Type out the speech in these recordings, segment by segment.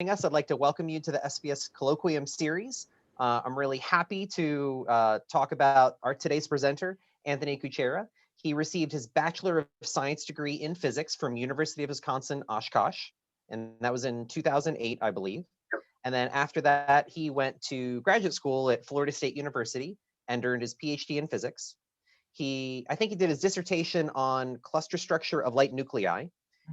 us, I'd like to welcome you to the SPS Colloquium series. I'm really happy to talk about our today's presenter, Anthony Kuchera. He received his Bachelor of Science degree in physics from University of Wisconsin, Oshkosh, and that was in 2008, I believe. And then after that, he went to graduate school at Florida State University and earned his PhD in physics. I think he did his dissertation on cluster structure of light nuclei.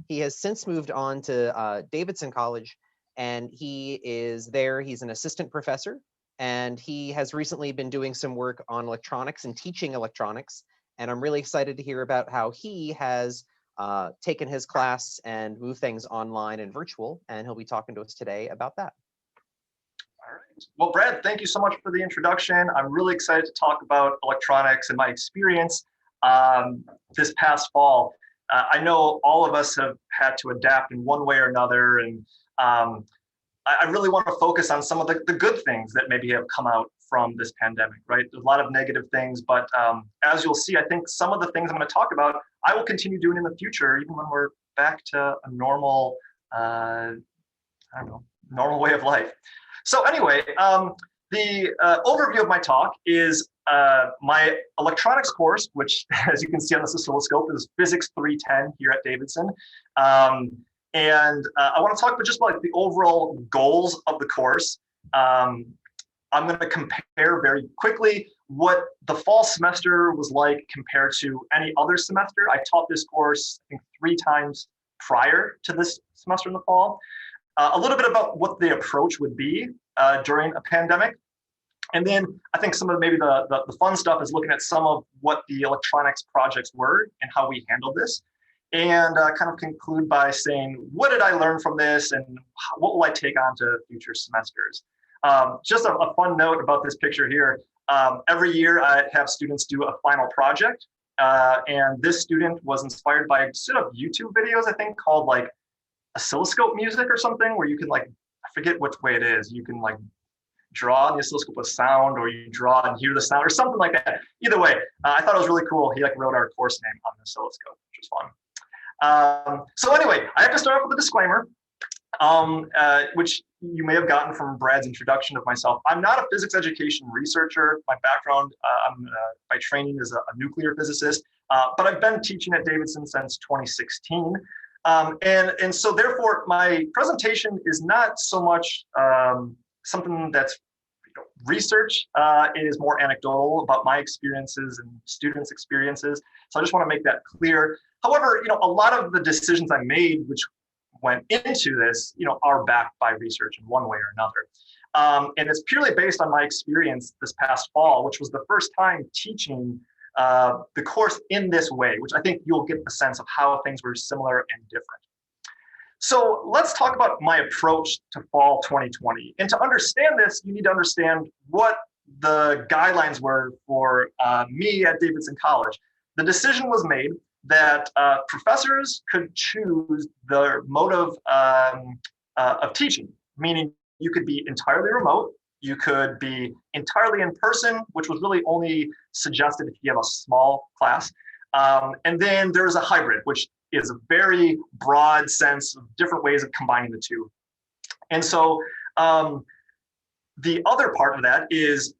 He has since moved on to Davidson College, and he is there. He's an assistant professor, and he has recently been doing some work on electronics and teaching electronics. And I'm really excited to hear about how he has taken his class and moved things online and virtual, and he'll be talking to us today about that. All right. Well, Brad, thank you so much for the introduction. I'm really excited to talk about electronics and my experience this past fall. I know all of us have had to adapt in one way or another, and I really want to focus on some of the good things that maybe have come out from this pandemic, right? There's a lot of negative things, but as you'll see, I think some of the things I'm going to talk about, I will continue doing in the future, even when we're back to a normal, normal way of life. So anyway, the overview of my talk is my electronics course, which, as you can see on this oscilloscope, is Physics 310 here at Davidson. And I want to talk just about the overall goals of the course. I'm going to compare very quickly what the fall semester was like compared to any other semester. I taught this course, I think, 3 times prior to this semester in the fall. A little bit about what the approach would be during a pandemic. And then I think some of maybe the fun stuff is looking at some of what the electronics projects were and how we handled this. And kind of conclude by saying, what did I learn from this and what will I take on to future semesters? Just a fun note about this picture here. Every year I have students do a final project. And this student was inspired by a set of YouTube videos, I think, called like oscilloscope music or something, where you can I forget which way it is. You can draw on the oscilloscope with sound, or you draw and hear the sound or something like that. Either way, I thought it was really cool. He wrote our course name on the oscilloscope, which was fun. So anyway, I have to start off with a disclaimer, which you may have gotten from Brad's introduction of myself. I'm not a physics education researcher. My background, I'm by training is a nuclear physicist, but I've been teaching at Davidson since 2016. And so therefore, my presentation is not so much something that's research. It is more anecdotal about my experiences and students' experiences. So I just want to make that clear. However, a lot of the decisions I made, which went into this, are backed by research in one way or another. And it's purely based on my experience this past fall, which was the first time teaching the course in this way, which I think you'll get the sense of how things were similar and different. So let's talk about my approach to fall 2020. And to understand this, you need to understand what the guidelines were for me at Davidson College. The decision was made that professors could choose their mode of teaching, meaning you could be entirely remote, you could be entirely in person, which was really only suggested if you have a small class. And then there's a hybrid, which is a very broad sense of different ways of combining the two. And so the other part of that is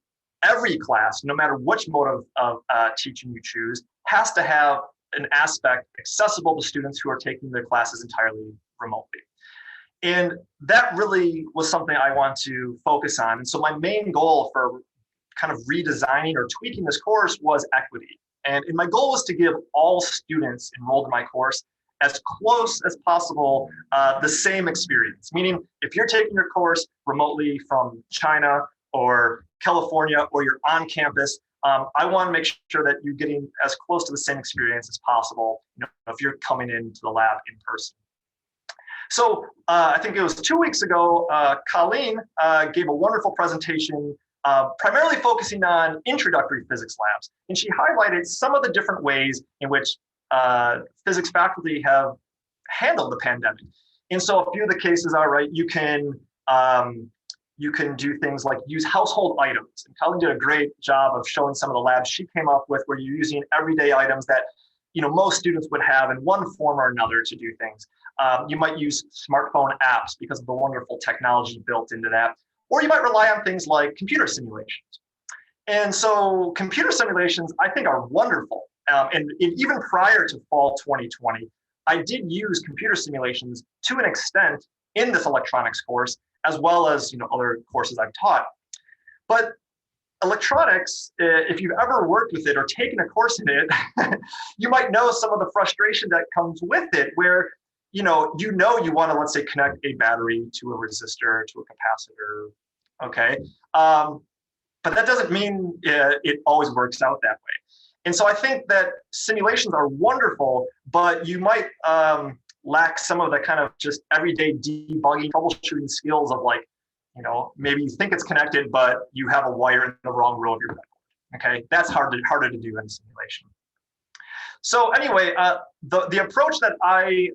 every class, no matter which mode of teaching you choose, has to have an aspect accessible to students who are taking their classes entirely remotely. And that really was something I want to focus on. And so my main goal for kind of redesigning or tweaking this course was equity. And my goal was to give all students enrolled in my course as close as possible the same experience. Meaning, if you're taking your course remotely from China or California, or you're on campus, I want to make sure that you're getting as close to the same experience as possible, if you're coming into the lab in person. So I think it was 2 weeks ago, Colleen gave a wonderful presentation primarily focusing on introductory physics labs. And she highlighted some of the different ways in which physics faculty have handled the pandemic. And so a few of the cases are, right, you can do things like use household items. And Colleen did a great job of showing some of the labs she came up with where you're using everyday items that most students would have in one form or another to do things. You might use smartphone apps because of the wonderful technology built into that. Or you might rely on things like computer simulations. And so computer simulations, I think, are wonderful. And even prior to fall 2020, I did use computer simulations to an extent in this electronics course, as well as other courses I've taught. But electronics, if you've ever worked with it or taken a course in it, you might know some of the frustration that comes with it, where you want to, let's say, connect a battery to a resistor, to a capacitor, okay? But that doesn't mean it always works out that way. And so I think that simulations are wonderful, but you might lack some of the kind of just everyday debugging, troubleshooting skills of maybe you think it's connected, but you have a wire in the wrong row of your breadboard. Okay, that's harder to do in a simulation. So anyway, the approach that I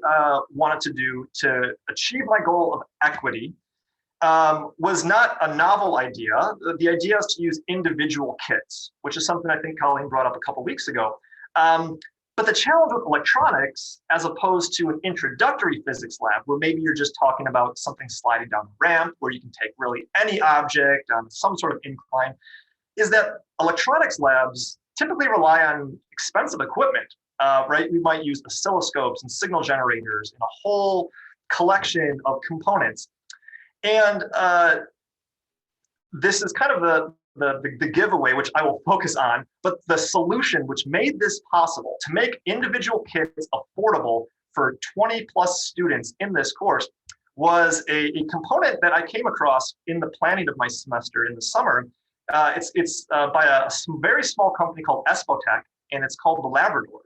wanted to do to achieve my goal of equity was not a novel idea. The idea is to use individual kits, which is something I think Colleen brought up a couple weeks ago. But the challenge with electronics, as opposed to an introductory physics lab, where maybe you're just talking about something sliding down the ramp, where you can take really any object on some sort of incline, is that electronics labs typically rely on expensive equipment, right? We might use oscilloscopes and signal generators and a whole collection of components. And this is kind of the giveaway, which I will focus on, but the solution which made this possible to make individual kits affordable for 20 plus students in this course was a component that I came across in the planning of my semester in the summer. It's by a very small company called Espotec, and it's called the Labrador.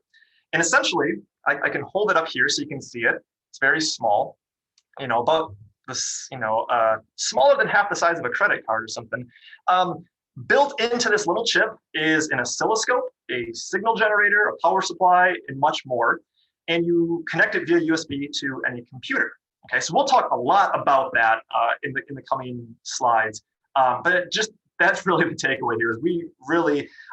And essentially, I can hold it up here so you can see it. It's very small, about this, smaller than half the size of a credit card or something. Built into this little chip is an oscilloscope, a signal generator, a power supply, and much more. And you connect it via USB to any computer. Okay, so we'll talk a lot about that in the coming slides. But that's really the takeaway here. Is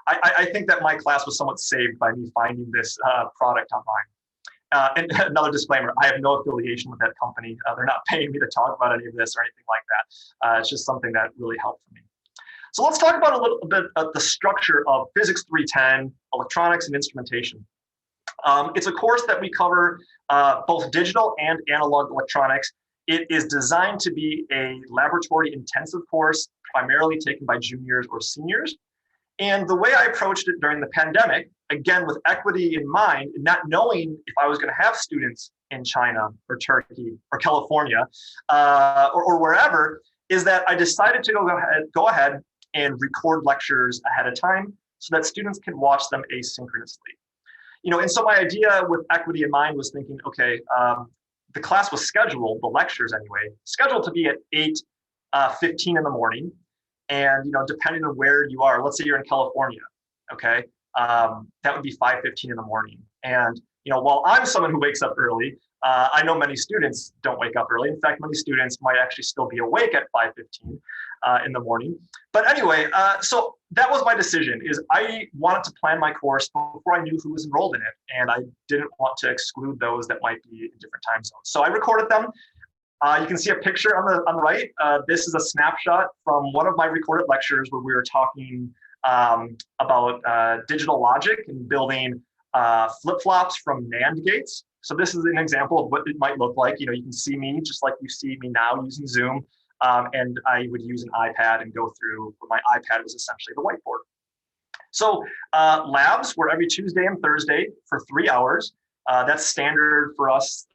I think that my class was somewhat saved by me finding this product online. And another disclaimer, I have no affiliation with that company. They're not paying me to talk about any of this or anything like that. It's just something that really helped for me. So let's talk about a little bit of the structure of Physics 310, Electronics and Instrumentation. It's a course that we cover both digital and analog electronics. It is designed to be a laboratory intensive course, primarily taken by juniors or seniors. And the way I approached it during the pandemic, again, with equity in mind, and not knowing if I was going to have students in China or Turkey or California or wherever, is that I decided to go ahead and record lectures ahead of time so that students can watch them asynchronously. And so my idea with equity in mind was thinking, okay, the class was scheduled, the lectures anyway, scheduled to be at 8:15 in the morning. And, depending on where you are, let's say you're in California, okay, that would be 5:15 in the morning. And, while I'm someone who wakes up early, I know many students don't wake up early. In fact, many students might actually still be awake at 5:15 in the morning. But anyway, so that was my decision, is I wanted to plan my course before I knew who was enrolled in it. And I didn't want to exclude those that might be in different time zones. So I recorded them. You can see a picture on the right. This is a snapshot from one of my recorded lectures where we were talking about digital logic and building flip-flops from NAND gates. So this is an example of what it might look like. You can see me just like you see me now using Zoom. And I would use an iPad and go through, my iPad was essentially the whiteboard. So labs were every Tuesday and Thursday for 3 hours. That's standard for us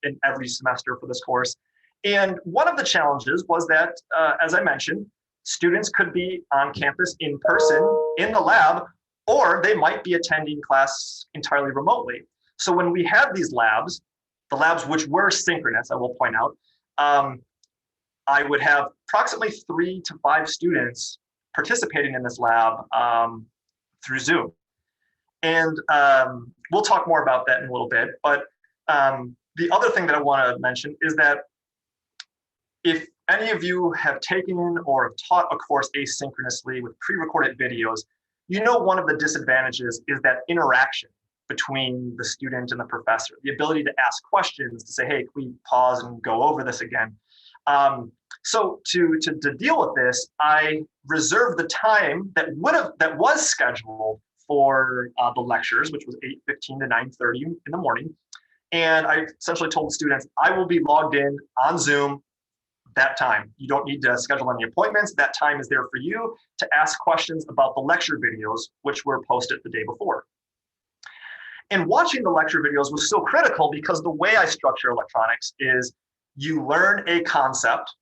in every semester for this course. And one of the challenges was that, as I mentioned, students could be on campus in person in the lab, or they might be attending class entirely remotely. So when we had these labs, the labs which were synchronous, I will point out, I would have approximately 3 to 5 students participating in this lab through Zoom. And we'll talk more about that in a little bit. But the other thing that I want to mention is that if any of you have taken or have taught a course asynchronously with pre-recorded videos, one of the disadvantages is that interaction between the student and the professor, the ability to ask questions, to say, hey, can we pause and go over this again? So to deal with this, I reserved the time that was scheduled for the lectures, which was 8:15 to 9:30 in the morning. And I essentially told the students, I will be logged in on Zoom that time. You don't need to schedule any appointments. That time is there for you to ask questions about the lecture videos, which were posted the day before. And watching the lecture videos was so critical because the way I structure electronics is you learn a concept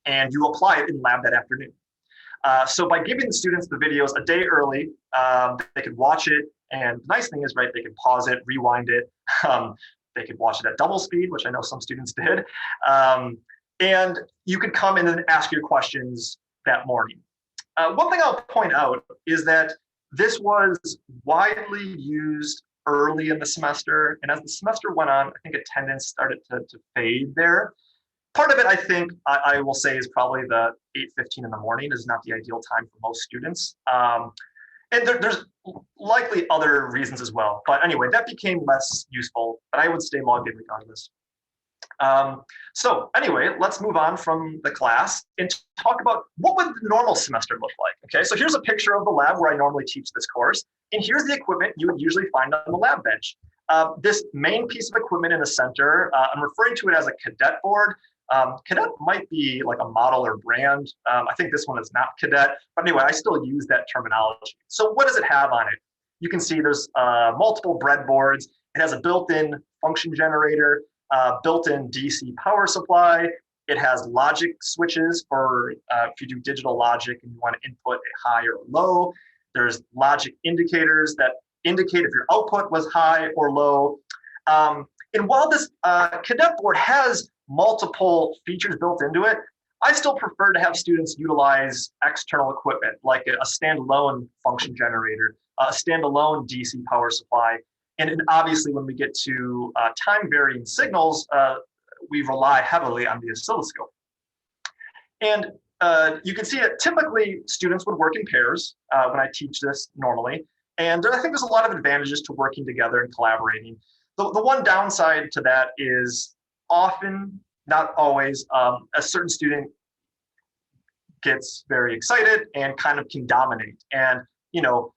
and you apply it in lab that afternoon. So by giving the students the videos a day early, they could watch it. And the nice thing is, right, they could pause it, rewind it. They could watch it at double speed, which I know some students did. And you could come in and ask your questions that morning. One thing I'll point out is that this was widely used early in the semester. And as the semester went on, I think attendance started to fade there. Part of it, I think, I will say, is probably the 8:15 in the morning is not the ideal time for most students. And there's likely other reasons as well. But anyway, that became less useful, but I would stay logged in regardless. So anyway, let's move on from the class and talk about what would the normal semester look like. Okay, so here's a picture of the lab where I normally teach this course. And here's the equipment you would usually find on the lab bench. This main piece of equipment in the center, I'm referring to it as a cadet board. Cadet might be like a model or brand. I think this one is not Cadet, but anyway, I still use that terminology. So what does it have on it? You can see there's multiple breadboards. It has a built-in function generator, built-in DC power supply. It has logic switches for if you do digital logic and you want to input a high or low. There's logic indicators that indicate if your output was high or low. And while this cadet board has multiple features built into it, I still prefer to have students utilize external equipment like a standalone function generator, a standalone DC power supply. And obviously when we get to time varying signals, we rely heavily on the oscilloscope. And you can see that typically students would work in pairs when I teach this normally. And I think there's a lot of advantages to working together and collaborating. The one downside to that is often, not always, a certain student gets very excited and kind of can dominate. And, you know,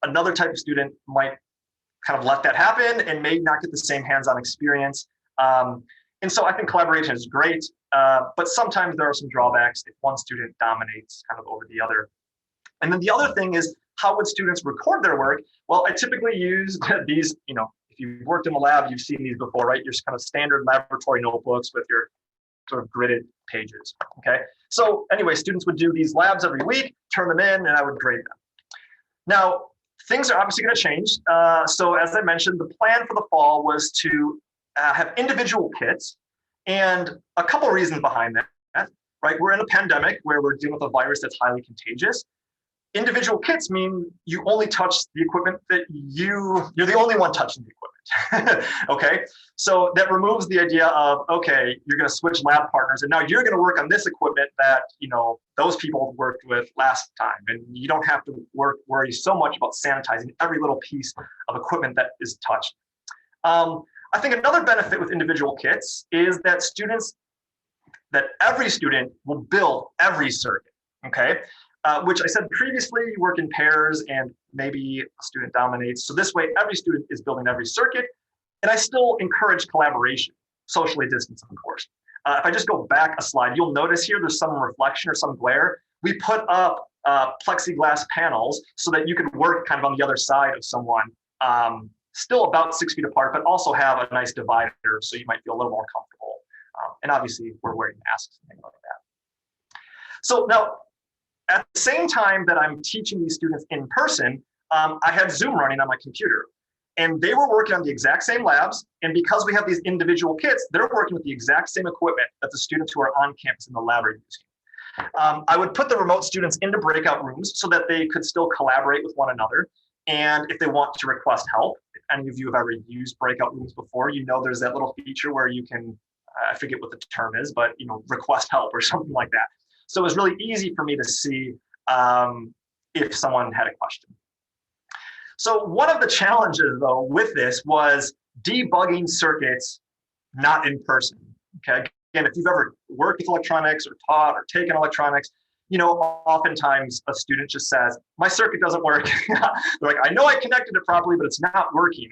another type of student might kind of let that happen and may not get the same hands-on experience. And so I think collaboration is great, but sometimes there are some drawbacks if one student dominates kind of over the other. And then the other thing is, how would students record their work? Well, I typically use these, you know, if you've worked in the lab, you've seen these before, right? Your kind of standard laboratory notebooks with your sort of gridded pages, okay? So anyway, students would do these labs every week, turn them in, and I would grade them. Now, things are obviously gonna change. So as I mentioned, the plan for the fall was to have individual kits, and a couple of reasons behind that, right? We're in a pandemic where we're dealing with a virus that's highly contagious. Individual kits mean you only touch the equipment that you're the only one touching the equipment. Okay, so that removes the idea of, okay, you're going to switch lab partners and now you're going to work on this equipment that, you know, those people worked with last time, and you don't have to worry so much about sanitizing every little piece of equipment that is touched. I think another benefit with individual kits is that every student will build every circuit. Okay. Which I said previously, you work in pairs and maybe a student dominates. So this way, every student is building every circuit. And I still encourage collaboration, socially distanced, of course. If I just go back a slide, you'll notice here there's some reflection or some glare. We put up plexiglass panels so that you could work kind of on the other side of someone, still about 6 feet apart, but also have a nice divider so you might feel a little more comfortable. And obviously, we're wearing masks and things like that. So now, at the same time that I'm teaching these students in person, I had Zoom running on my computer. And they were working on the exact same labs. And because we have these individual kits, they're working with the exact same equipment that the students who are on campus in the lab are using. I would put the remote students into breakout rooms so that they could still collaborate with one another. And if they want to request help, if any of you have ever used breakout rooms before, you know there's that little feature where you can, I forget what the term is, but you know, request help or something like that. So it was really easy for me to see if someone had a question. So one of the challenges though with this was debugging circuits not in person. Okay. Again, if you've ever worked with electronics or taught or taken electronics, oftentimes a student just says, my circuit doesn't work. They're like, I know I connected it properly, but it's not working.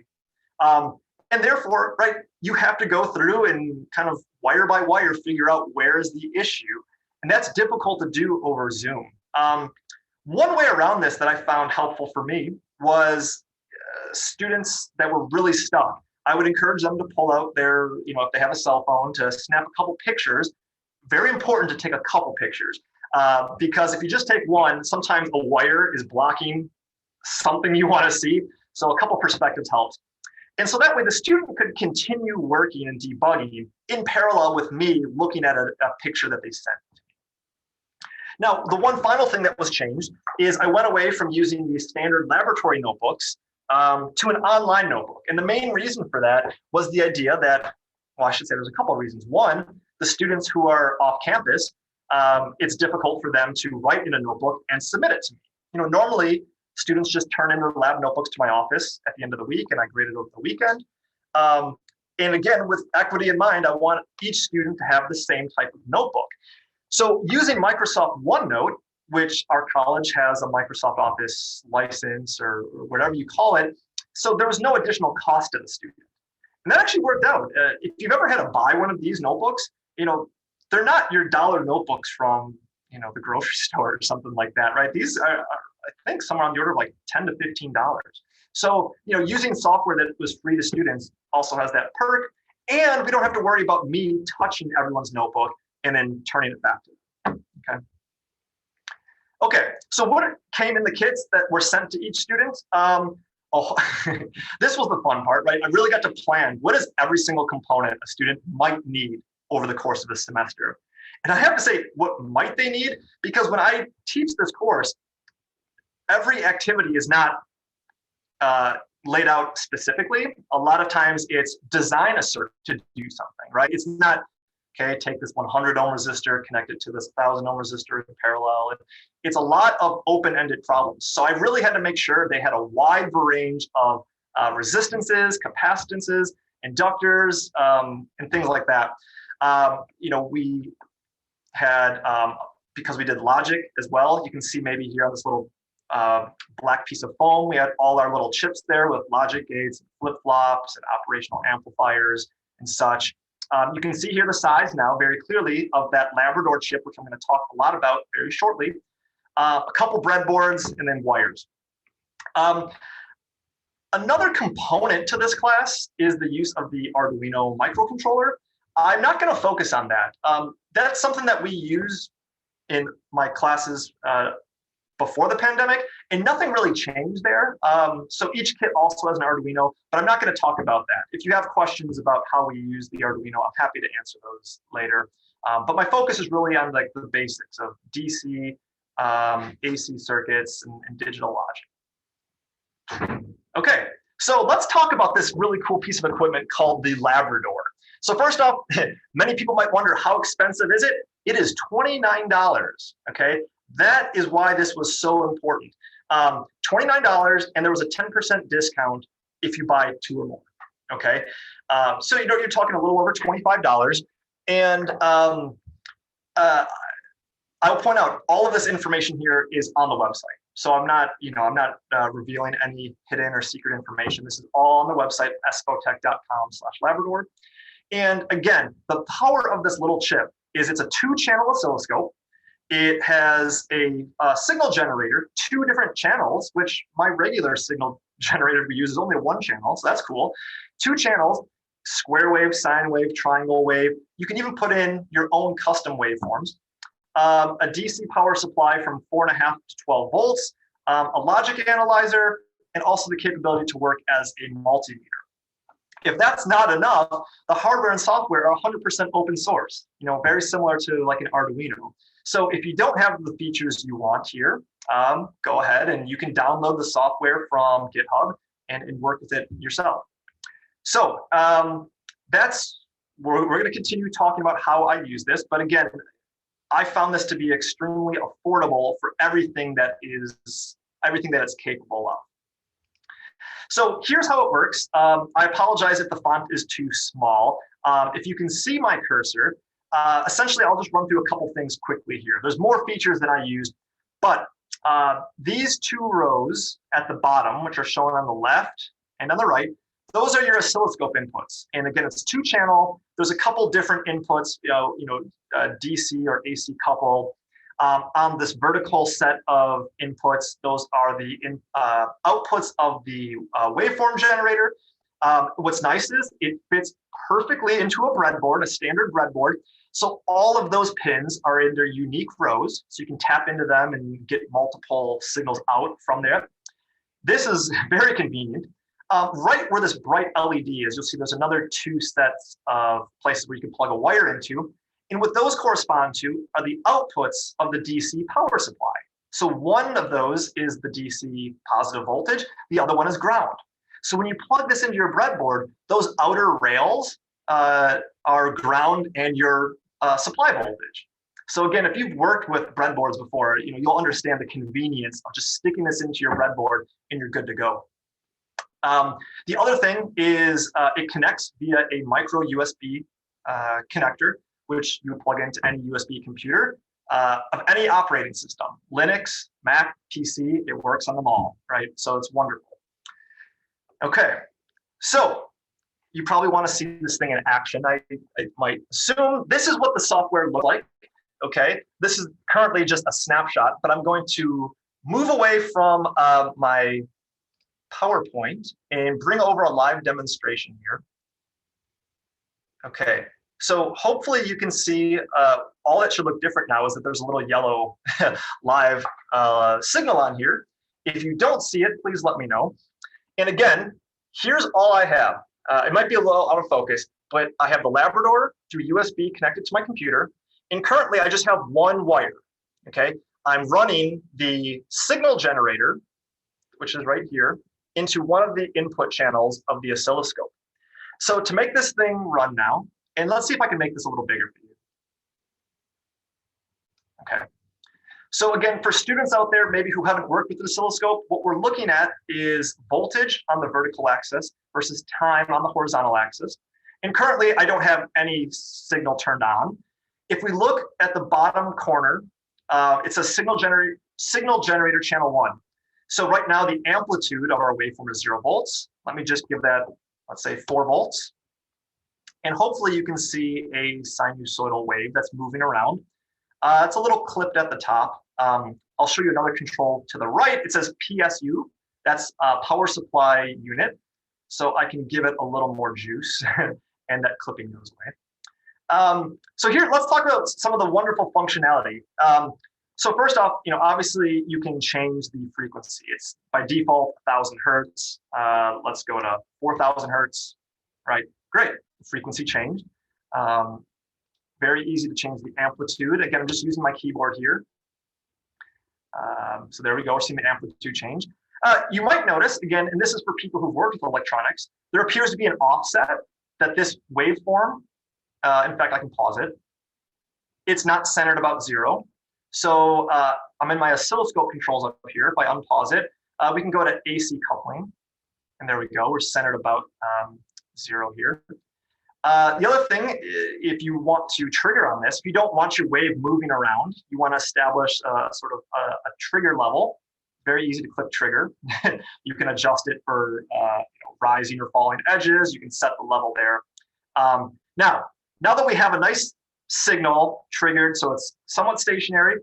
And therefore, right, you have to go through and kind of wire by wire figure out where is the issue. And that's difficult to do over Zoom. One way around this that I found helpful for me was students that were really stuck. I would encourage them to pull out their, if they have a cell phone, to snap a couple pictures. Very important to take a couple pictures because if you just take one, sometimes a wire is blocking something you want to see. So a couple perspectives helps. And so that way the student could continue working and debugging in parallel with me looking at a picture that they sent. Now, the one final thing that was changed is I went away from using these standard laboratory notebooks to an online notebook. And the main reason for that was the idea that, well, I should say there's a couple of reasons. One, the students who are off campus, it's difficult for them to write in a notebook and submit it to me. Normally students just turn in their lab notebooks to my office at the end of the week and I grade it over the weekend. And again, with equity in mind, I want each student to have the same type of notebook. So using Microsoft OneNote, which our college has a Microsoft Office license or whatever you call it, so there was no additional cost to the student. And that actually worked out. If you've ever had to buy one of these notebooks, they're not your dollar notebooks from, the grocery store or something like that, right? These are, I think, somewhere on the order of like $10 to $15. So, using software that was free to students also has that perk. And we don't have to worry about me touching everyone's notebook and then turning it back to them, okay? Okay, so what came in the kits that were sent to each student? This was the fun part, right? I really got to plan what is every single component a student might need over the course of a semester. And I have to say, what might they need? Because when I teach this course, every activity is not laid out specifically. A lot of times it's design a circuit to do something, right? It's not, okay, take this 100 ohm resistor, connect it to this 1,000 ohm resistor in parallel. It's a lot of open-ended problems. So I really had to make sure they had a wide range of resistances, capacitances, inductors, and things like that. We had, because we did logic as well, you can see maybe here on this little black piece of foam, we had all our little chips there with logic gates, flip-flops, and operational amplifiers and such. You can see here the size now very clearly of that Labrador chip, which I'm going to talk a lot about very shortly. A couple breadboards and then wires. Another component to this class is the use of the Arduino microcontroller. I'm not going to focus on that. That's something that we use in my classes before the pandemic, and nothing really changed there. So each kit also has an Arduino, but I'm not going to talk about that. If you have questions about how we use the Arduino, I'm happy to answer those later. But my focus is really on like the basics of DC, AC circuits, and digital logic. Okay, so let's talk about this really cool piece of equipment called the Labrador. So first off, many people might wonder, how expensive is it? It is $29, okay? That is why this was so important. $29, and there was a 10% discount if you buy 2 or more, okay? So you're talking a little over $25. And I'll point out, all of this information here is on the website. So I'm not revealing any hidden or secret information. This is all on the website, espotech.com/Labrador. And again, the power of this little chip is it's a 2-channel oscilloscope. It has a signal generator, 2 different channels, which my regular signal generator we use is only 1 channel, so that's cool. 2 channels, square wave, sine wave, triangle wave. You can even put in your own custom waveforms. A DC power supply from 4.5 to 12 volts, a logic analyzer, and also the capability to work as a multimeter. If that's not enough, the hardware and software are 100% open source, very similar to like an Arduino. So if you don't have the features you want here, go ahead and you can download the software from GitHub and work with it yourself. So we're going to continue talking about how I use this. But again, I found this to be extremely affordable for everything that it's capable of. So here's how it works. I apologize if the font is too small. If you can see my cursor, essentially I'll just run through a couple things quickly here. There's more features than I used, but these two rows at the bottom, which are shown on the left and on the right, those are your oscilloscope inputs. And again, it's 2-channel. There's a couple different inputs, DC or AC coupled. On this vertical set of inputs, those are the outputs of the waveform generator. What's nice is it fits perfectly into a breadboard, a standard breadboard. So all of those pins are in their unique rows. So you can tap into them and get multiple signals out from there. This is very convenient. Right where this bright LED is, you'll see there's another 2 sets of places where you can plug a wire into. And what those correspond to are the outputs of the DC power supply. So one of those is the DC positive voltage, the other one is ground. So when you plug this into your breadboard, those outer rails are ground and your supply voltage. So again, if you've worked with breadboards before, you'll understand the convenience of just sticking this into your breadboard and you're good to go. The other thing is it connects via a micro USB connector, which you would plug into any USB computer of any operating system, Linux, Mac, PC, it works on them all, right? So it's wonderful. Okay, so you probably want to see this thing in action. I might assume this is what the software looks like, okay? This is currently just a snapshot, but I'm going to move away from my PowerPoint and bring over a live demonstration here. Okay, so hopefully you can see all that should look different now is that there's a little yellow live signal on here. If you don't see it, please let me know. And again, here's all I have. It might be a little out of focus, but I have the Labrador through USB connected to my computer. And currently I just have one wire, okay? I'm running the signal generator, which is right here, into one of the input channels of the oscilloscope. So to make this thing run now, and let's see if I can make this a little bigger for you. Okay. So again, for students out there, maybe who haven't worked with the oscilloscope, what we're looking at is voltage on the vertical axis versus time on the horizontal axis. And currently, I don't have any signal turned on. If we look at the bottom corner, it's a signal generator channel 1. So right now, the amplitude of our waveform is 0 volts. Let me just give that, let's say 4 volts. And hopefully you can see a sinusoidal wave that's moving around. It's a little clipped at the top. I'll show you another control to the right. It says PSU, that's power supply unit. So I can give it a little more juice and that clipping goes away. So here, let's talk about some of the wonderful functionality. So first off, obviously you can change the frequency. It's by default 1,000 hertz. Let's go to 4,000 hertz, right? Great, frequency changed. Very easy to change the amplitude. Again, I'm just using my keyboard here. So there we go, we're seeing the amplitude change. You might notice, again, and this is for people who've worked with electronics, there appears to be an offset that this waveform, in fact, I can pause it. It's not centered about 0. So I'm in my oscilloscope controls up here. If I unpause it, we can go to AC coupling. And there we go, we're centered about 0 here. The other thing, if you want to trigger on this, if you don't want your wave moving around, you want to establish sort of a trigger level. Very easy to click trigger. You can adjust it for rising or falling edges. You can set the level there. Now that we have a nice signal triggered, so it's somewhat stationary,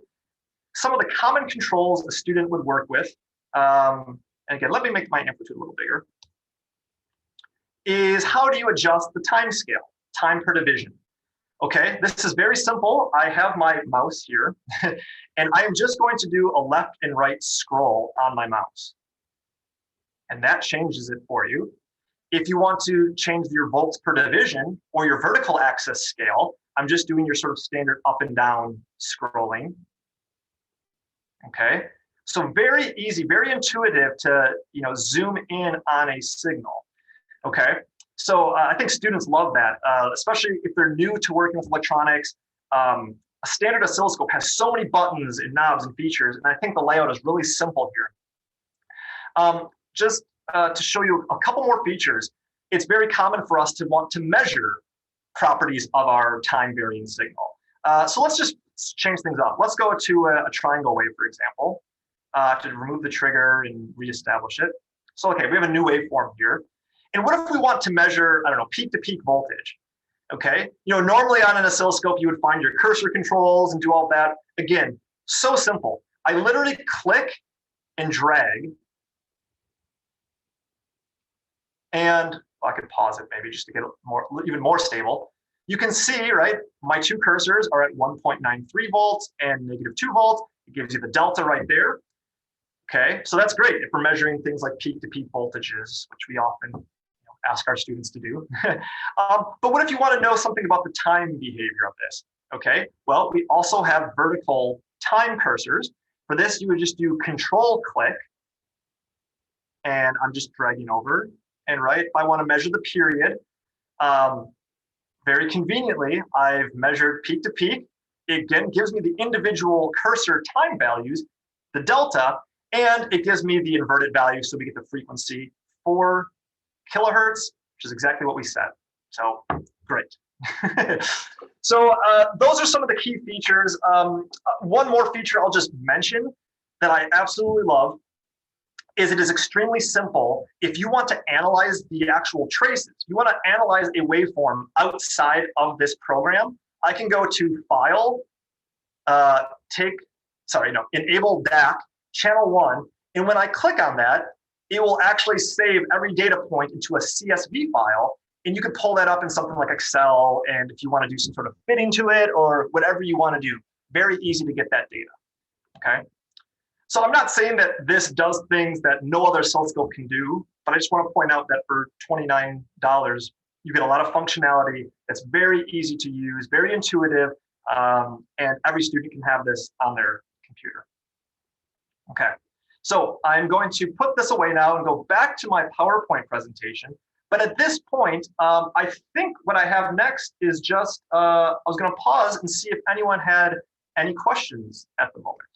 some of the common controls a student would work with, and again, let me make my amplitude a little bigger, is how do you adjust the time scale, time per division? Okay, this is very simple. I have my mouse here, and I am just going to do a left and right scroll on my mouse. And that changes it for you. If you want to change your volts per division or your vertical axis scale, I'm just doing your sort of standard up and down scrolling. Okay, so very easy, very intuitive to zoom in on a signal. Okay, so I think students love that, especially if they're new to working with electronics. A standard oscilloscope has so many buttons and knobs and features, and I think the layout is really simple here. Just to show you a couple more features. It's very common for us to want to measure properties of our time varying signal. So let's just change things up. Let's go to a triangle wave, for example, to remove the trigger and reestablish it. So, okay, we have a new waveform here. And what if we want to measure, I don't know, peak to peak voltage? Okay, normally on an oscilloscope, you would find your cursor controls and do all that. Again, so simple. I literally click and drag. And I could pause it maybe just to get even more stable. You can see, right, my two cursors are at 1.93 volts and -2 volts. It gives you the delta right there. Okay, so that's great if we're measuring things like peak-to-peak voltages, which we often ask our students to do. But what if you want to know something about the time behavior of this? Okay, well, we also have vertical time cursors. For this, you would just do Control-click, and I'm just dragging over. And right, if I want to measure the period, very conveniently, I've measured peak to peak. It again gives me the individual cursor time values, the delta, and it gives me the inverted value, so we get the frequency 4 kilohertz, which is exactly what we said. So great. So those are some of the key features. One more feature I'll just mention that I absolutely love is it is extremely simple. If you want to analyze the actual traces, you want to analyze a waveform outside of this program, I can go to File, Enable DAC, Channel 1, and when I click on that, it will actually save every data point into a CSV file, and you can pull that up in something like Excel, and if you want to do some sort of fitting to it or whatever you want to do, very easy to get that data, okay? So I'm not saying that this does things that no other oscilloscope can do, but I just want to point out that for $29, you get a lot of functionality that's very easy to use, very intuitive, and every student can have this on their computer. Okay, so I'm going to put this away now and go back to my PowerPoint presentation. But at this point, I think what I have next is just, I was going to pause and see if anyone had any questions at the moment.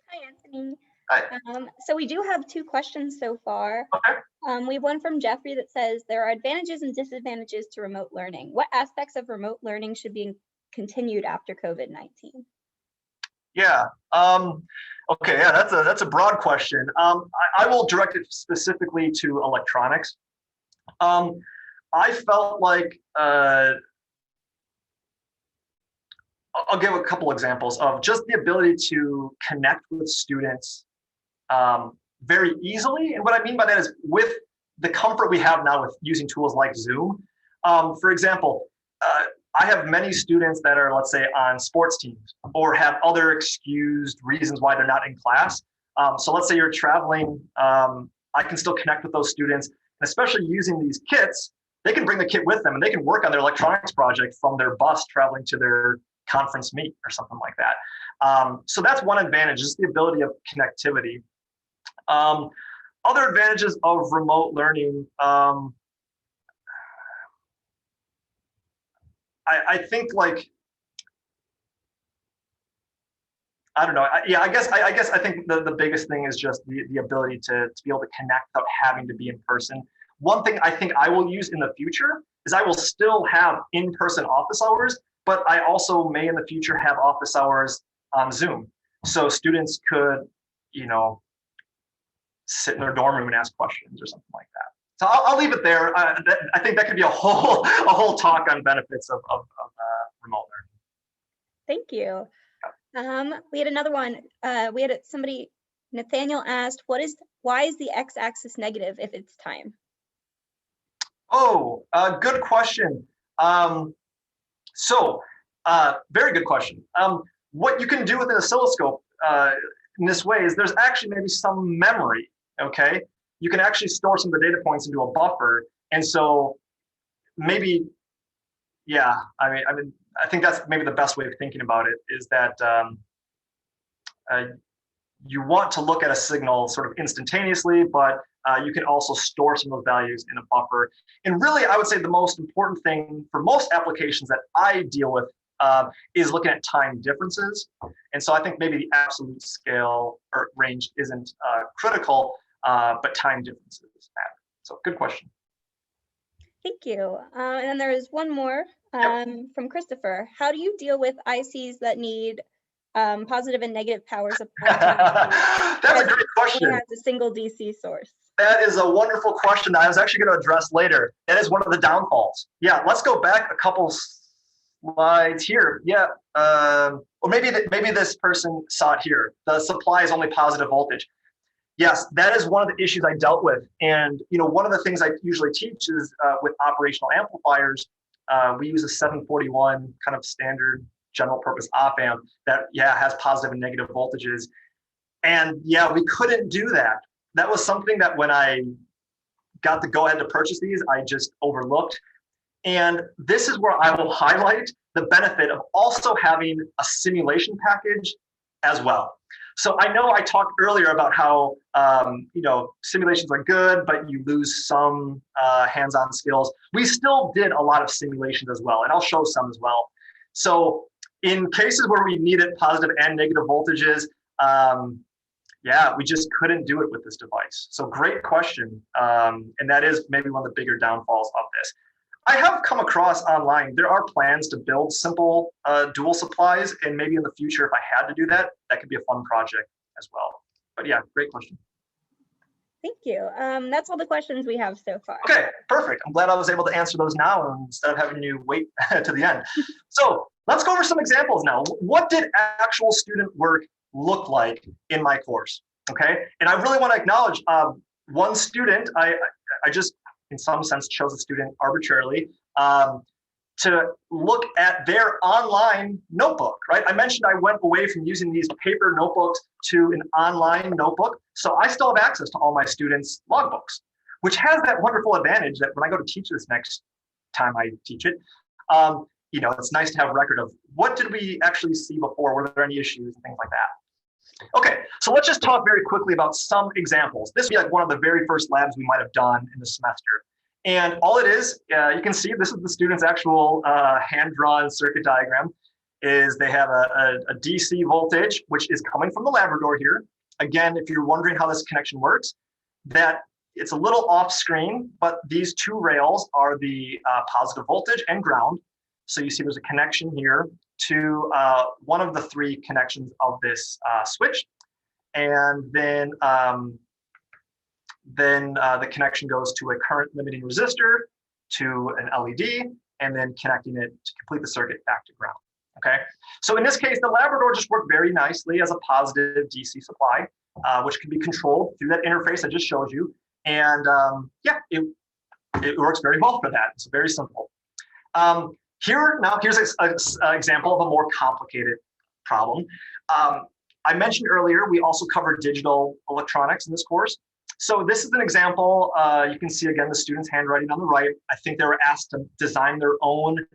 Hi, Anthony. Hi. So we do have 2 questions so far. Okay. We have one from Jeffrey that says, there are advantages and disadvantages to remote learning. What aspects of remote learning should be continued after COVID-19? Yeah. Okay. Yeah, that's a broad question. I will direct it specifically to electronics. I felt like I'll give a couple examples of just the ability to connect with students very easily. And what I mean by that is with the comfort we have now with using tools like Zoom. For example, I have many students that are, let's say, on sports teams or have other excused reasons why they're not in class. So let's say you're traveling, I can still connect with those students, and especially using these kits, they can bring the kit with them and they can work on their electronics project from their bus traveling to their conference meet or something like that. So that's one advantage, is the ability of connectivity. Other advantages of remote learning, I think, like, I don't know. I guess I think the biggest thing is just the ability to be able to connect without having to be in person. One thing I think I will use in the future is I will still have in-person office hours, but I also may in the future have office hours on Zoom. So students could, sit in their dorm room and ask questions or something like that. So I'll leave it there. I think that could be a whole talk on benefits of remote learning. Thank you. We had another one. We had somebody, Nathaniel asked, why is the x-axis negative if it's time? Oh, good question. Very good question. What you can do with an oscilloscope in this way is there's actually maybe some memory, okay? You can actually store some of the data points into a buffer. And so maybe, yeah, I think that's maybe the best way of thinking about it, is that you want to look at a signal sort of instantaneously, but you can also store some of those values in a buffer. And really, I would say the most important thing for most applications that I deal with is looking at time differences. And so I think maybe the absolute scale or range isn't critical, but time differences matter. So good question. Thank you. And then there is one more from Christopher. How do you deal with ICs that need positive and negative power supply? That's a great question. Has a single DC source. That is a wonderful question that I was actually going to address later. That is one of the downfalls. Yeah, let's go back a couple slides here. Yeah, or maybe this person saw it here. The supply is only positive voltage. Yes, that is one of the issues I dealt with. And one of the things I usually teach is with operational amplifiers, we use a 741 kind of standard general purpose op amp that has positive and negative voltages. And we couldn't do that. That was something that when I got the go ahead to purchase these, I just overlooked. And this is where I will highlight the benefit of also having a simulation package as well. So I know I talked earlier about how simulations are good, but you lose some hands-on skills. We still did a lot of simulations as well, and I'll show some as well. So in cases where we needed positive and negative voltages, we just couldn't do it with this device. So great question, and that is maybe one of the bigger downfalls of this. I have come across online, there are plans to build simple dual supplies, and maybe in the future, if I had to do that, that could be a fun project as well. But yeah, great question. Thank you. That's all the questions we have so far. Okay, perfect. I'm glad I was able to answer those now instead of having you wait to the end. So let's go over some examples now. What did actual student work look like in my course? Okay, and I really want to acknowledge one student, I just, in some sense, chose a student arbitrarily to look at their online notebook, right? I mentioned I went away from using these paper notebooks to an online notebook. So I still have access to all my students' logbooks, which has that wonderful advantage that when I go to teach this next time I teach it, it's nice to have a record of what did we actually see before, were there any issues and things like that. Okay, so let's just talk very quickly about some examples. This would be like one of the very first labs we might have done in the semester. And all it is, you can see this is the student's actual hand-drawn circuit diagram, is they have a DC voltage, which is coming from the Labrador here. Again, if you're wondering how this connection works, that it's a little off screen, but these two rails are the positive voltage and ground. So you see there's a connection here to one of the three connections of this switch. And then the connection goes to a current limiting resistor, to an LED, and then connecting it to complete the circuit back to ground. Okay, so in this case, the Labrador just worked very nicely as a positive DC supply, which can be controlled through that interface I just showed you. And it works very well for that. It's very simple. Here's an example of a more complicated problem. I mentioned earlier, we also covered digital electronics in this course. So this is an example. You can see, again, the student's handwriting on the right. I think they were asked to design their own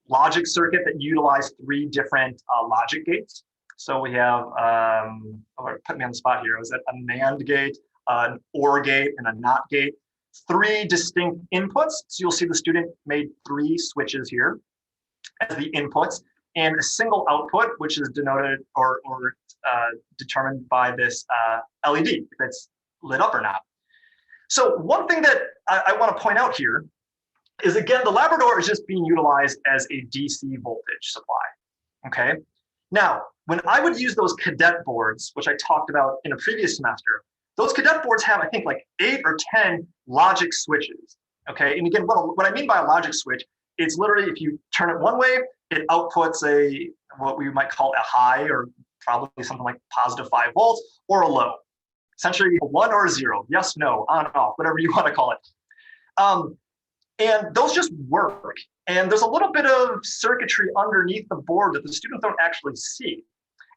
logic circuit that utilized three different logic gates. So we have, put me on the spot here. Was it a NAND gate, an OR gate, and a NOT gate? Three distinct inputs. So you'll see the student made three switches here as the inputs, and a single output, which is denoted or determined by this LED, if it's lit up or not. So one thing that I want to point out here is, again, the Labrador is just being utilized as a DC voltage supply, okay? Now, when I would use those cadet boards, which I talked about in a previous semester, those cadet boards have, I think, like 8 or 10 logic switches, okay? And again, what I mean by a logic switch, it's literally if you turn it one way, it outputs what we might call a high, or probably something like positive 5 volts, or a low. Essentially a 1 or a 0, yes, no, on, off, whatever you want to call it. And those just work. And there's a little bit of circuitry underneath the board that the students don't actually see.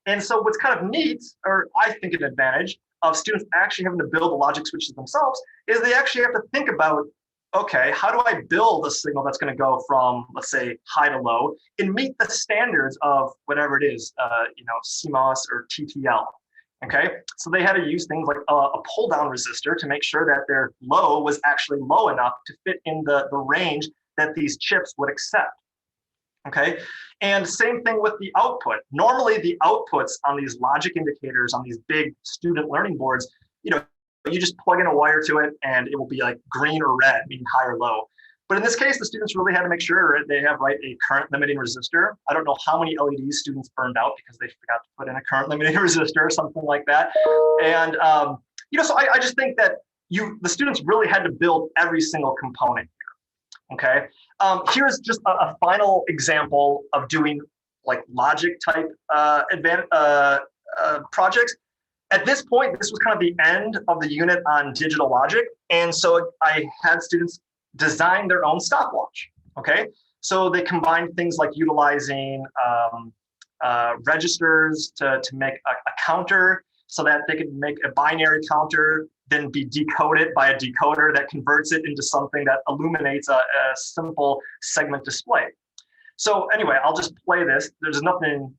And so what's kind of neat, or I think an advantage of students actually having to build the logic switches themselves, is they actually have to think about, okay, how do I build a signal that's going to go from, let's say, high to low and meet the standards of whatever it is, CMOS or TTL. Okay, so they had to use things like a pull down resistor to make sure that their low was actually low enough to fit in the range that these chips would accept. okay? And same thing with the output. Normally the outputs on these logic indicators on these big student learning boards, you know, you just plug in a wire to it and it will be like green or red, meaning high or low. But in this case, the students really had to make sure they have a current limiting resistor. I don't know how many LEDs students burned out because they forgot to put in a current limiting resistor or something like that. And you know, so I just think that the students really had to build every single component here. Okay. Here's just a final example of doing like logic type projects. At this point, this was kind of the end of the unit on digital logic. And so I had students design their own stopwatch, okay? So they combined things like utilizing registers to make a counter so that they could make a binary counter, then be decoded by a decoder that converts it into something that illuminates a simple segment display. So anyway, I'll just play this. There's nothing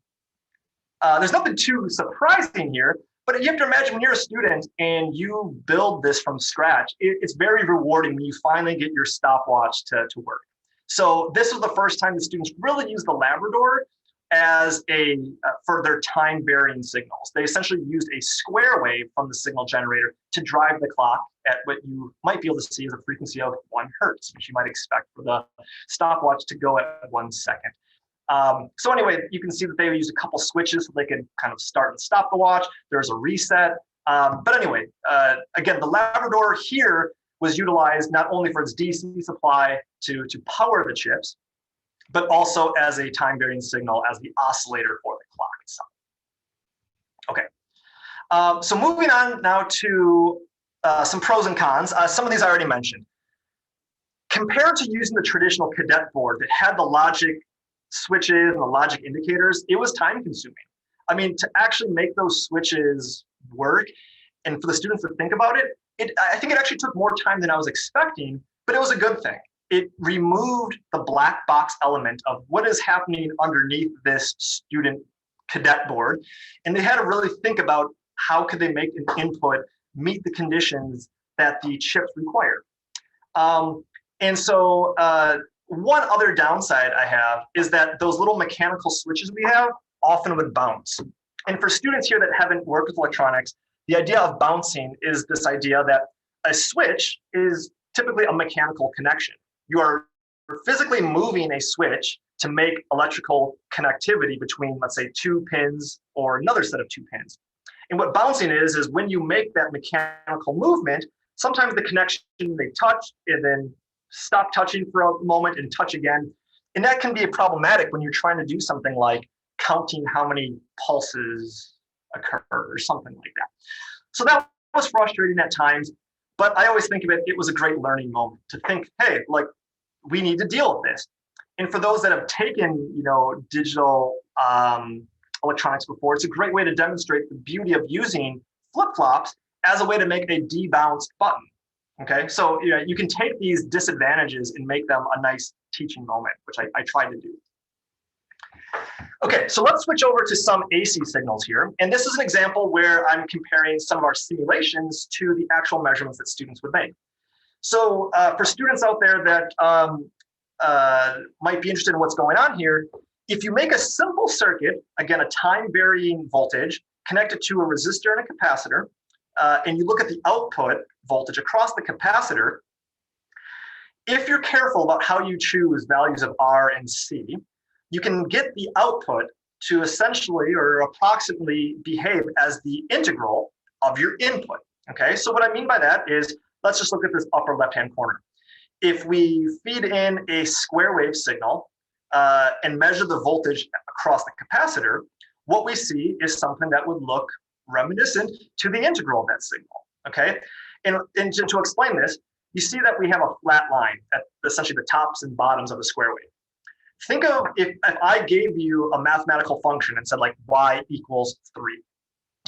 too surprising here, but you have to imagine when you're a student and you build this from scratch, it's very rewarding when you finally get your stopwatch to work. So this was the first time the students really used the Labrador as for their time varying signals. They essentially used a square wave from the signal generator to drive the clock at what you might be able to see as a frequency of 1 hertz, which you might expect for the stopwatch to go at 1 second. So anyway, you can see that they used a couple switches so they could kind of start and stop the watch. There's a reset. But anyway, again, the Labrador here was utilized not only for its DC supply to power the chips, but also as a time varying signal as the oscillator for the clock itself. Okay, so moving on now to some pros and cons. Some of these I already mentioned. Compared to using the traditional cadet board that had the logic switches and the logic indicators, it was time consuming. I mean, to actually make those switches work and for the students to think about it, I think it actually took more time than I was expecting, but it was a good thing. It removed the black box element of what is happening underneath this student cadet board. And they had to really think about how could they make an input meet the conditions that the chips require. And so one other downside I have is that those little mechanical switches we have often would bounce. And for students here that haven't worked with electronics, the idea of bouncing is this idea that a switch is typically a mechanical connection. You are physically moving a switch to make electrical connectivity between, let's say, 2 pins or another set of 2 pins. And what bouncing is when you make that mechanical movement, sometimes the connection, they touch and then stop touching for a moment and touch again. And that can be problematic when you're trying to do something like counting how many pulses occur or something like that. So that was frustrating at times, but I always think of it, it was a great learning moment to think, hey, like we need to deal with this. And for those that have taken, digital electronics before, it's a great way to demonstrate the beauty of using flip-flops as a way to make a debounced button. Okay, so you can take these disadvantages and make them a nice teaching moment, which I tried to do. Okay, so let's switch over to some AC signals here. And this is an example where I'm comparing some of our simulations to the actual measurements that students would make. So for students out there that might be interested in what's going on here, if you make a simple circuit, again, a time varying voltage connected to a resistor and a capacitor, and you look at the output voltage across the capacitor, if you're careful about how you choose values of R and C, you can get the output to essentially or approximately behave as the integral of your input. Okay, so what I mean by that is, let's just look at this upper left-hand corner. If we feed in a square wave signal and measure the voltage across the capacitor, what we see is something that would look reminiscent to the integral of that signal, okay? And to explain this, you see that we have a flat line at essentially the tops and bottoms of a square wave. Think of if I gave you a mathematical function and said like y equals 3,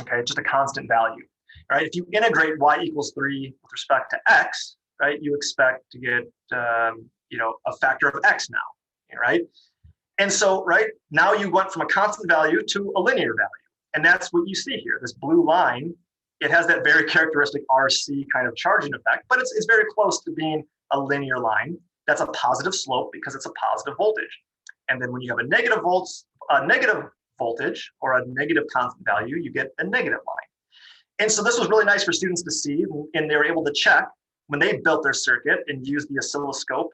okay, just a constant value, right? If you integrate y equals 3 with respect to x, right, you expect to get, a factor of x now, right? And so, right, now you went from a constant value to a linear value. And that's what you see here, this blue line. It has that very characteristic RC kind of charging effect, but it's very close to being a linear line. That's a positive slope because it's a positive voltage. And then when you have a negative voltage or a negative constant value, you get a negative line. And so this was really nice for students to see, and they were able to check when they built their circuit and used the oscilloscope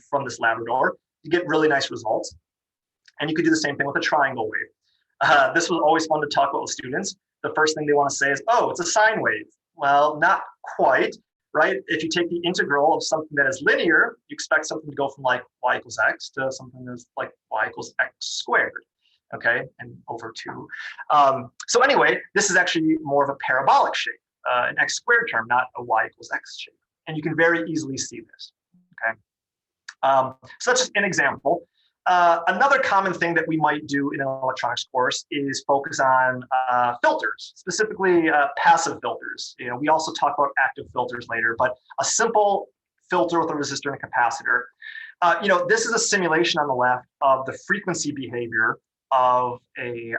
from this Labrador to get really nice results. And you could do the same thing with a triangle wave. This was always fun to talk about with students. The first thing they want to say is, oh, it's a sine wave. Well, not quite, right? If you take the integral of something that is linear, you expect something to go from like y equals x to something that's like y equals x squared, okay, and over 2. So anyway, this is actually more of a parabolic shape, an x squared term, not a y equals x shape. And you can very easily see this, okay? So that's just an example. Another common thing that we might do in an electronics course is focus on filters, specifically passive filters. You know, we also talk about active filters later, but a simple filter with a resistor and a capacitor. You know, this is a simulation on the left of the frequency behavior of an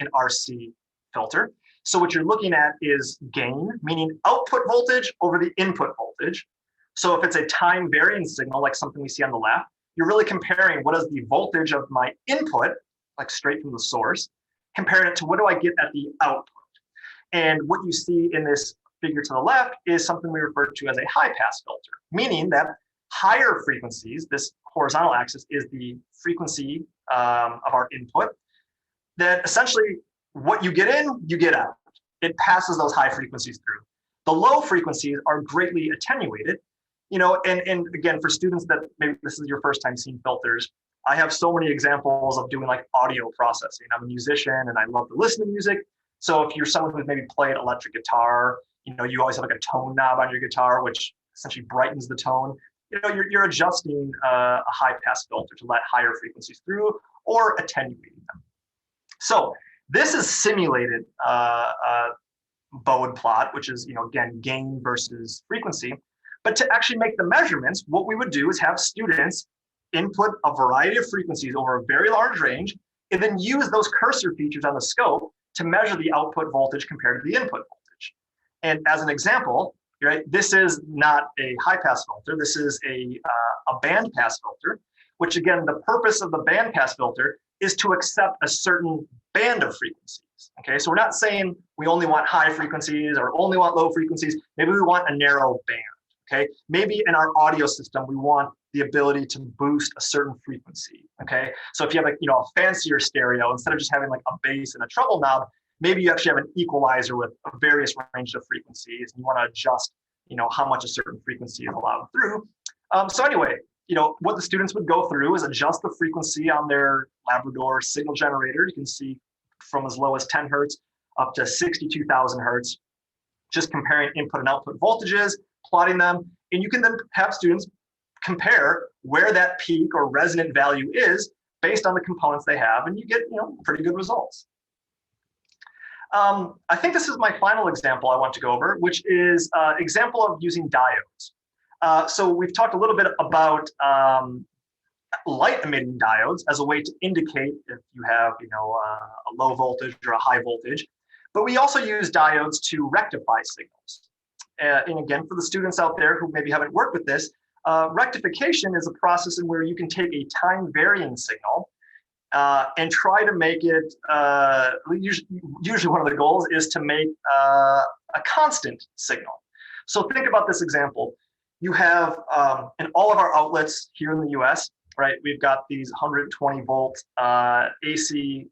RC filter. So what you're looking at is gain, meaning output voltage over the input voltage. So if it's a time varying signal, like something we see on the left, you're really comparing what is the voltage of my input, like straight from the source, comparing it to what do I get at the output. And what you see in this figure to the left is something we refer to as a high pass filter, meaning that higher frequencies, this horizontal axis is the frequency of our input, that essentially what you get in, you get out. It passes those high frequencies through. The low frequencies are greatly attenuated. You know, and again, for students that maybe this is your first time seeing filters, I have so many examples of doing like audio processing. I'm a musician and I love to listen to music. So if you're someone who's maybe played electric guitar, you know, you always have like a tone knob on your guitar, which essentially brightens the tone. You know, you're adjusting a high pass filter to let higher frequencies through or attenuating them. So this is simulated Bode plot, which is, you know, again, gain versus frequency. But to actually make the measurements, what we would do is have students input a variety of frequencies over a very large range, and then use those cursor features on the scope to measure the output voltage compared to the input voltage. And as an example, right, this is not a high pass filter. This is a band pass filter, which again, the purpose of the band pass filter is to accept a certain band of frequencies. Okay, so we're not saying we only want high frequencies or only want low frequencies. Maybe we want a narrow band. Okay, maybe in our audio system, we want the ability to boost a certain frequency. Okay, so if you have a fancier stereo, instead of just having like a bass and a treble knob, maybe you actually have an equalizer with a various range of frequencies, and you want to adjust, how much a certain frequency is allowed through. So anyway, what the students would go through is adjust the frequency on their Labrador signal generator. You can see from as low as 10 hertz up to 62,000 hertz, just comparing input and output voltages, plotting them, and you can then have students compare where that peak or resonant value is based on the components they have, and you get pretty good results. I think this is my final example I want to go over, which is an example of using diodes. So we've talked a little bit about light emitting diodes as a way to indicate if you have a low voltage or a high voltage, but we also use diodes to rectify signals. And again, for the students out there who maybe haven't worked with this, rectification is a process in where you can take a time varying signal and try to make it, usually one of the goals is to make a constant signal. So think about this example. You have, in all of our outlets here in the US, right, we've got these 120 volt AC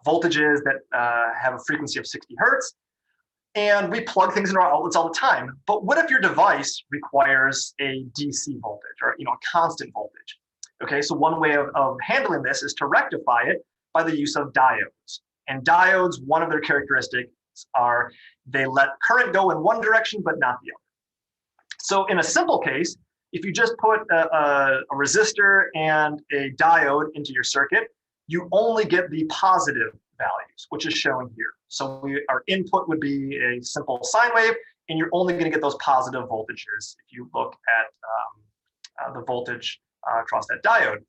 voltages that have a frequency of 60 hertz. And we plug things into our outlets all the time. But what if your device requires a DC voltage or a constant voltage? Okay, so one way of handling this is to rectify it by the use of diodes. And diodes, one of their characteristics are they let current go in one direction, but not the other. So in a simple case, if you just put a resistor and a diode into your circuit, you only get the positive values, which is shown here. So our input would be a simple sine wave, and you're only going to get those positive voltages if you look at the voltage across that diode.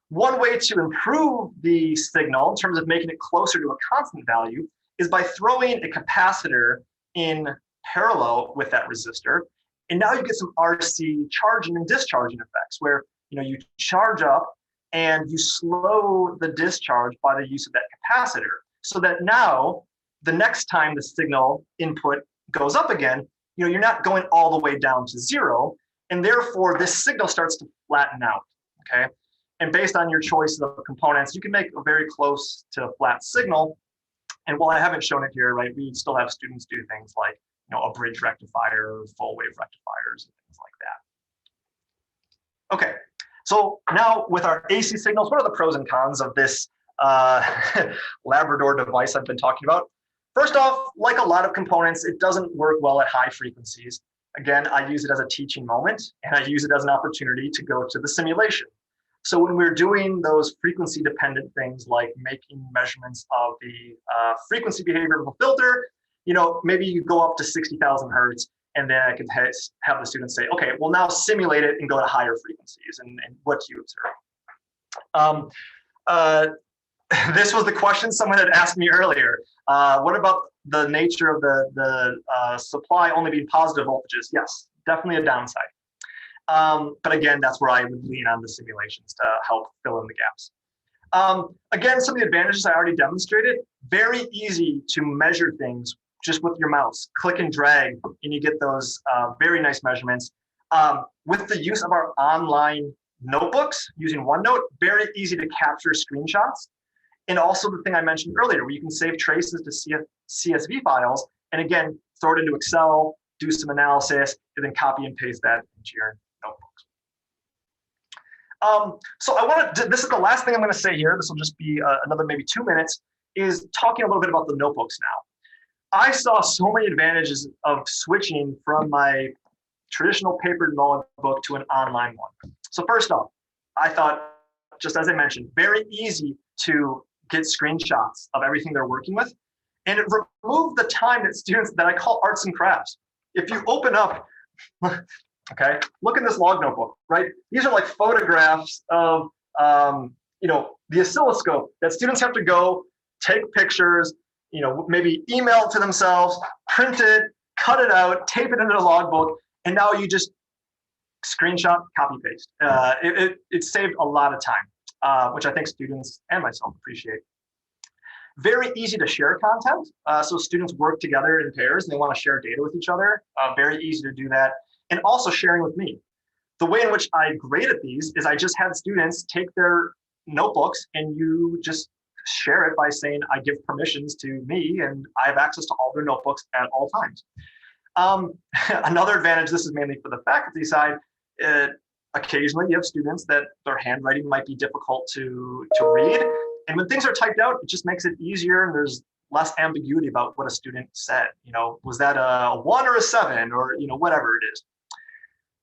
One way to improve the signal in terms of making it closer to a constant value is by throwing a capacitor in parallel with that resistor. And now you get some RC charging and discharging effects where you charge up and you slow the discharge by the use of that capacitor, so that now the next time the signal input goes up again, you're not going all the way down to zero, and therefore this signal starts to flatten out, okay? And based on your choice of components, you can make a very close to flat signal. And while I haven't shown it here, right, we still have students do things like, a bridge rectifier, full wave rectifiers, and things like that. Okay, so now with our AC signals, what are the pros and cons of this Labrador device I've been talking about? First off, like a lot of components, it doesn't work well at high frequencies. Again, I use it as a teaching moment, and I use it as an opportunity to go to the simulation. So when we're doing those frequency dependent things like making measurements of the frequency behavior of a filter, maybe you go up to 60,000 hertz, and then I could have the students say, okay, well now simulate it and go to higher frequencies, and what do you observe? This was the question someone had asked me earlier. What about the nature of the supply only being positive voltages? Yes, definitely a downside. But again, that's where I would lean on the simulations to help fill in the gaps. Again, some of the advantages I already demonstrated, very easy to measure things just with your mouse. Click and drag, and you get those very nice measurements. With the use of our online notebooks, using OneNote, very easy to capture screenshots. And also the thing I mentioned earlier, where you can save traces to CSV files, and again, throw it into Excel, do some analysis, and then copy and paste that into your notebooks. So I want to, this is the last thing I'm going to say here. This will just be another maybe 2 minutes, is talking a little bit about the notebooks now. I saw so many advantages of switching from my traditional paper notebook to an online one. So first off, I thought, just as I mentioned, very easy to get screenshots of everything they're working with. And it removed the time that students, that I call arts and crafts. If you open up, okay, look in this log notebook, right? These are like photographs of, the oscilloscope that students have to go take pictures, maybe email it to themselves, print it, cut it out, tape it into the logbook, and now you just screenshot, copy, paste. It saved a lot of time, which I think students and myself appreciate. Very easy to share content. So students work together in pairs and they want to share data with each other. Very easy to do that. And also sharing with me. The way in which I graded these is I just had students take their notebooks and you just share it by saying, I give permissions to me and I have access to all their notebooks at all times. Another advantage, this is mainly for the faculty side, occasionally you have students that their handwriting might be difficult to read. And when things are typed out, it just makes it easier and there's less ambiguity about what a student said. Was that a 1 or a 7 or whatever it is.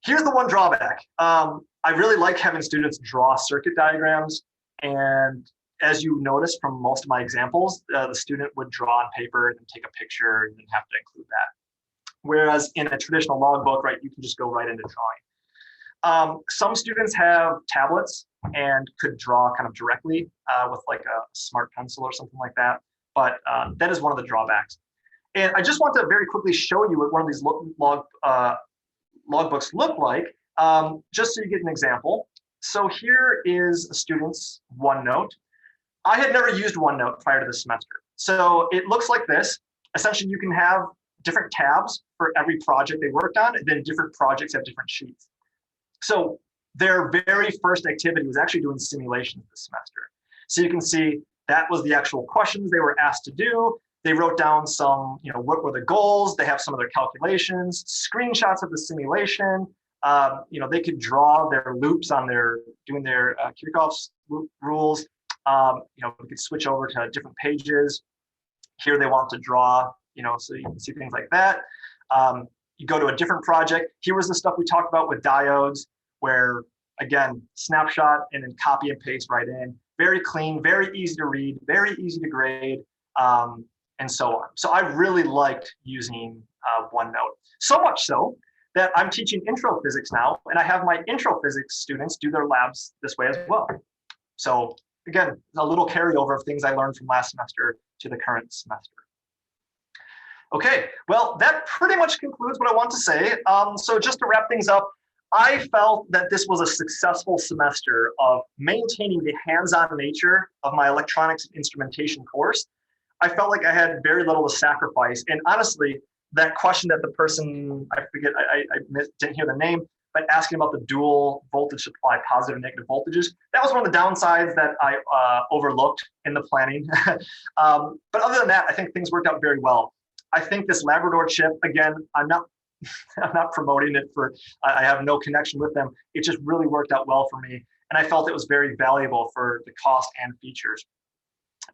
Here's the one drawback. I really like having students draw circuit diagrams. And as you notice from most of my examples, the student would draw on paper and then take a picture and then have to include that. Whereas in a traditional logbook, right, you can just go right into drawing. Some students have tablets and could draw kind of directly with like a smart pencil or something like that. But that is one of the drawbacks. And I just want to very quickly show you what one of these logbooks look like, just so you get an example. So here is a student's OneNote. I had never used OneNote prior to this semester. So it looks like this. Essentially, you can have different tabs for every project they worked on, and then different projects have different sheets. So their very first activity was actually doing simulations this semester. So you can see that was the actual questions they were asked to do. They wrote down some, what were the goals? They have some of their calculations, screenshots of the simulation. They could draw their loops on doing their Kirchhoff's rules. We could switch over to different pages. Here they want to draw, so you can see things like that. You go to a different project. Here was the stuff we talked about with diodes, where again, snapshot and then copy and paste right in. Very clean, very easy to read, very easy to grade, and so on. So I really liked using OneNote. So much so that I'm teaching intro physics now, and I have my intro physics students do their labs this way as well. So again, a little carryover of things I learned from last semester to the current semester. Okay, well, that pretty much concludes what I want to say. So just to wrap things up, I felt that this was a successful semester of maintaining the hands-on nature of my electronics and instrumentation course. I felt like I had very little to sacrifice. And honestly, that question that the person, I forget, I didn't hear the name, but asking about the dual voltage supply, positive and negative voltages, that was one of the downsides that I overlooked in the planning. But other than that, I think things worked out very well. I think this Labrador chip, again, I'm not promoting it for, I have no connection with them. It just really worked out well for me. And I felt it was very valuable for the cost and features.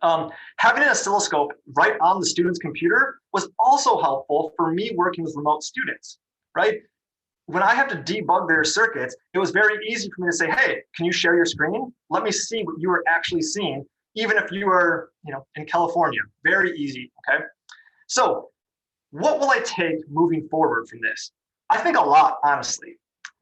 Having an oscilloscope right on the student's computer was also helpful for me working with remote students, right? When I have to debug their circuits, it was very easy for me to say, hey, can you share your screen? Let me see what you are actually seeing, even if you are, in California. Very easy, okay? So what will I take moving forward from this? I think a lot, honestly.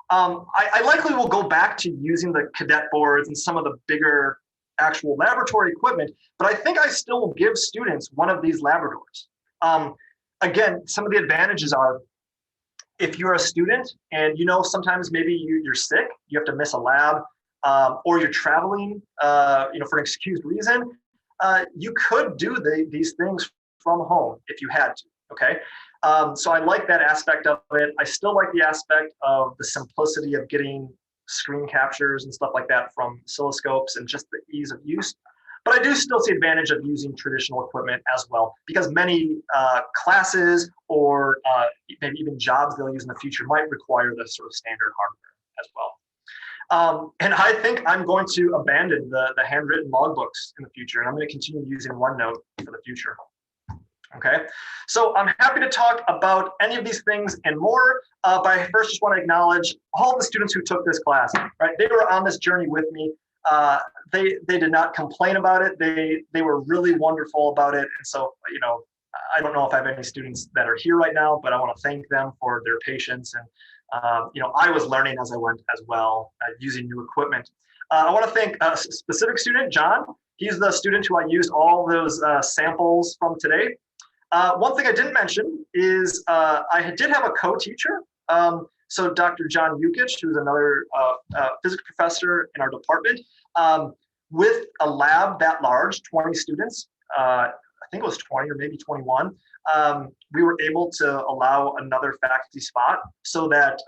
I likely will go back to using the cadet boards and some of the bigger actual laboratory equipment, but I think I still will give students one of these Labradors. Again, some of the advantages are, if you're a student and sometimes maybe you're sick, you have to miss a lab, or you're traveling, for an excused reason, you could do these things from home if you had to. Okay, so I like that aspect of it. I still like the aspect of the simplicity of getting screen captures and stuff like that from oscilloscopes and just the ease of use. But I do still see advantage of using traditional equipment as well, because many classes or maybe even jobs they'll use in the future might require the sort of standard hardware as well. And I think I'm going to abandon the handwritten logbooks in the future, and I'm going to continue using OneNote for the future. Okay, so I'm happy to talk about any of these things and more, but I first just want to acknowledge all the students who took this class, right? They were on this journey with me. They did not complain about it. They were really wonderful about it. And so, I don't know if I have any students that are here right now, but I want to thank them for their patience. And, I was learning as I went as well, using new equipment. I want to thank a specific student, John. He's the student who I used all those samples from today. One thing I didn't mention is I did have a co-teacher. So Dr. John Yukich, who's another physics professor in our department, with a lab that large, 20 students, I think it was 20 or maybe 21, we were able to allow another faculty spot so that,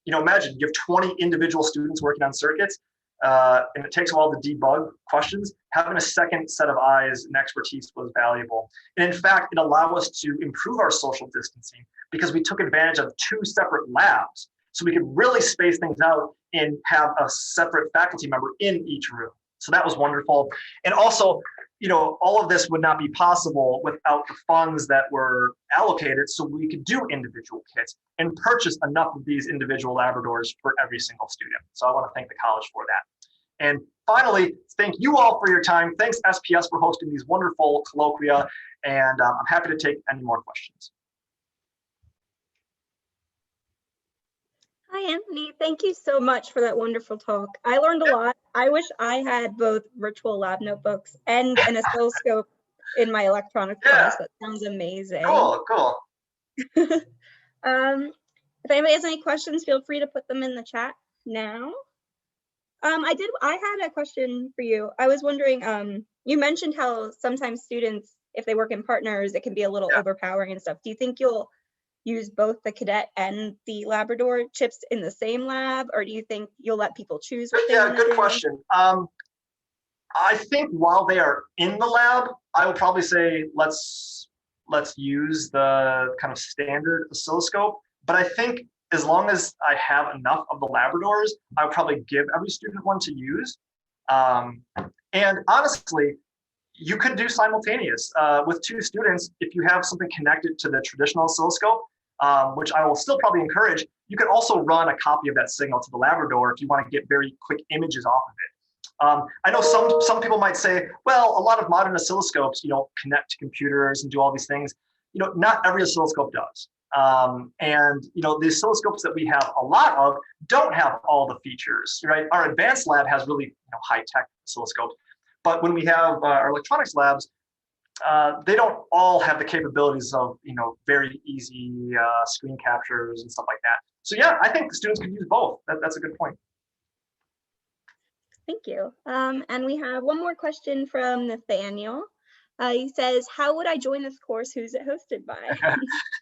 imagine you have 20 individual students working on circuits, and it takes a while to debug questions. Having a second set of eyes and expertise was valuable. And in fact, it allowed us to improve our social distancing because we took advantage of 2 separate labs. So we could really space things out and have a separate faculty member in each room. So that was wonderful. And also, all of this would not be possible without the funds that were allocated so we could do individual kits and purchase enough of these individual Labradors for every single student. So I want to thank the college for that. And finally, thank you all for your time. Thanks SPS for hosting these wonderful colloquia, and I'm happy to take any more questions. Hi, Anthony. Thank you so much for that wonderful talk. I learned a lot. I wish I had both virtual lab notebooks and an oscilloscope in my electronics class. That sounds amazing. Cool. If anybody has any questions, feel free to put them in the chat now. I had a question for you. I was wondering, you mentioned how sometimes students, if they work in partners, it can be a little overpowering and stuff. Do you think you'll use both the cadet and the Labrador chips in the same lab, or do you think you'll let people choose what they want to do? Good question. I think while they are in the lab, I would probably say let's use the kind of standard oscilloscope. But I think as long as I have enough of the Labradors, I would probably give every student one to use. And honestly, you could do simultaneous with 2 students. If you have something connected to the traditional oscilloscope, which I will still probably encourage, you can also run a copy of that signal to the Labrador if you want to get very quick images off of it. I know some people might say, well, a lot of modern oscilloscopes, connect to computers and do all these things. Not every oscilloscope does. And the oscilloscopes that we have a lot of don't have all the features, right? Our advanced lab has really high-tech oscilloscopes, but when we have our electronics labs, they don't all have the capabilities of very easy screen captures and stuff like that. So yeah, I think the students could use both. That's a good point. Thank you. And we have one more question from Nathaniel. He says, how would I join this course? Who's it hosted by?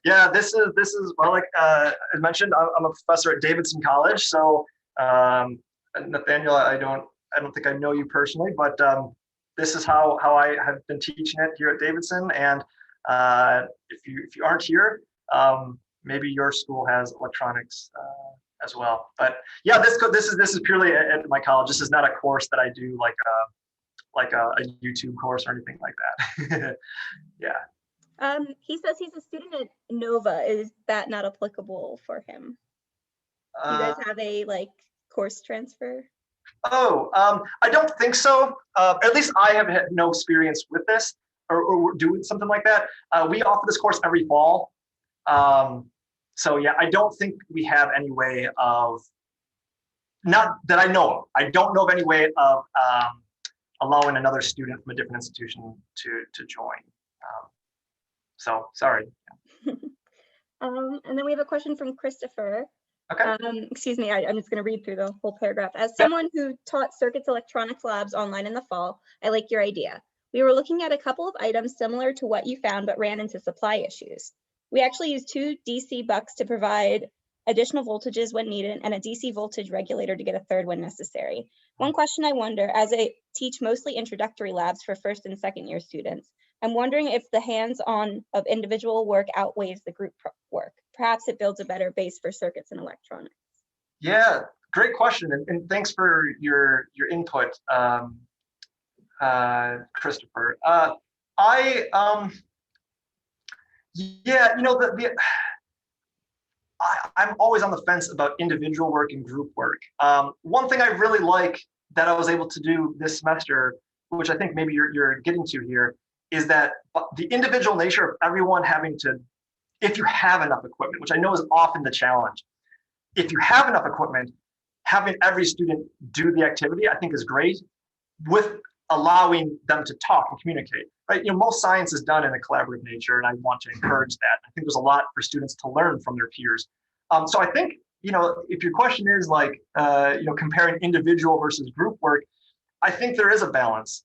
Yeah, this is well, like I mentioned, I'm a professor at Davidson College. So Nathaniel, I don't think I know you personally, but this is how I have been teaching it here at Davidson. And if you aren't here, maybe your school has electronics as well. But yeah, this is purely at my college. This is not a course that I do like a YouTube course or anything like that. Yeah. He says he's a student at Nova. Is that not applicable for him? Do you guys have a course transfer? I don't think so. At least I have had no experience with this or doing something like that. We offer this course every fall. So yeah, I don't think we have any way of, not that I know of, I don't know of any way of allowing another student from a different institution to join. So sorry. And then we have a question from Christopher. Okay. Excuse me, I'm just going to read through the whole paragraph. As someone who taught circuits electronics labs online in the fall, I like your idea. We were looking at a couple of items similar to what you found, but ran into supply issues. We actually used 2 DC bucks to provide additional voltages when needed and a DC voltage regulator to get a third when necessary. One question I wonder, as I teach mostly introductory labs for first and second year students, I'm wondering if the hands-on of individual work outweighs the group work. Perhaps it builds a better base for circuits and electronics. Yeah, great question, and thanks for your input, Christopher. Yeah, I'm always on the fence about individual work and group work. One thing I really like that I was able to do this semester, which I think maybe you're getting to here, is that the individual nature of everyone having to, if you have enough equipment, which I know is often the challenge, if you have enough equipment, having every student do the activity, I think is great, with allowing them to talk and communicate, right? Most science is done in a collaborative nature, and I want to encourage that. I think there's a lot for students to learn from their peers. So I think, if your question is comparing individual versus group work, I think there is a balance.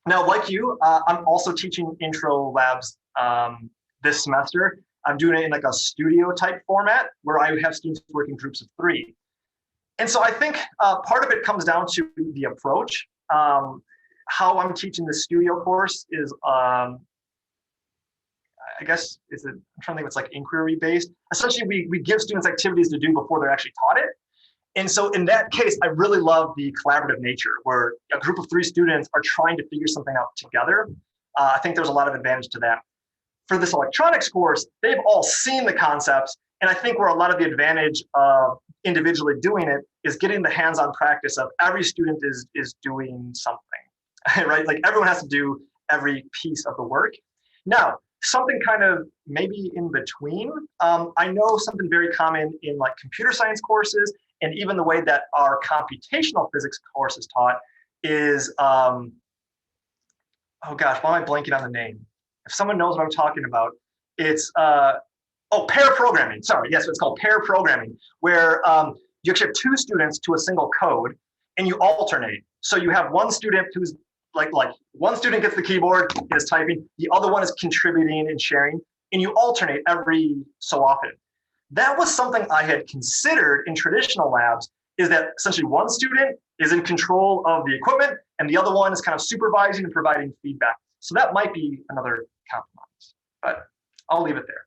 Now, like you, I'm also teaching intro labs this semester. I'm doing it in a studio type format where I have students work in groups of 3. And so I think part of it comes down to the approach. How I'm teaching the studio course is, I guess, I'm trying to think if it's inquiry based. Essentially, we give students activities to do before they're actually taught it. And so in that case, I really love the collaborative nature where a group of 3 students are trying to figure something out together. I think there's a lot of advantage to that. For this electronics course, they've all seen the concepts. And I think where a lot of the advantage of individually doing it is getting the hands-on practice of every student is doing something, right? Everyone has to do every piece of the work. Now, something kind of maybe in between. I know something very common in computer science courses, and even the way that our computational physics course is taught is, oh gosh, why am I blanking on the name? If someone knows what I'm talking about, it's, pair programming. Sorry, yes, it's called pair programming, where you actually have 2 students to a single code, and you alternate. So you have one student who's one student gets the keyboard, is typing, the other one is contributing and sharing, and you alternate every so often. That was something I had considered in traditional labs, is that essentially one student is in control of the equipment and the other one is kind of supervising and providing feedback. So that might be another compromise, but I'll leave it there.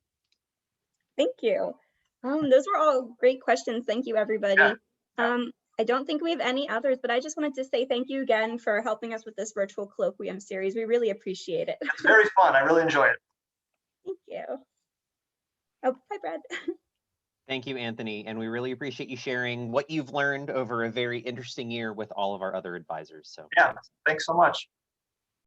Thank you. Those were all great questions. Thank you, everybody. Yeah. I don't think we have any others, but I just wanted to say thank you again for helping us with this virtual colloquium series. We really appreciate it. It's very fun. I really enjoy it. Thank you. Oh, hi, Brad. Thank you, Anthony. And we really appreciate you sharing what you've learned over a very interesting year with all of our other advisors. So yeah, thanks so much.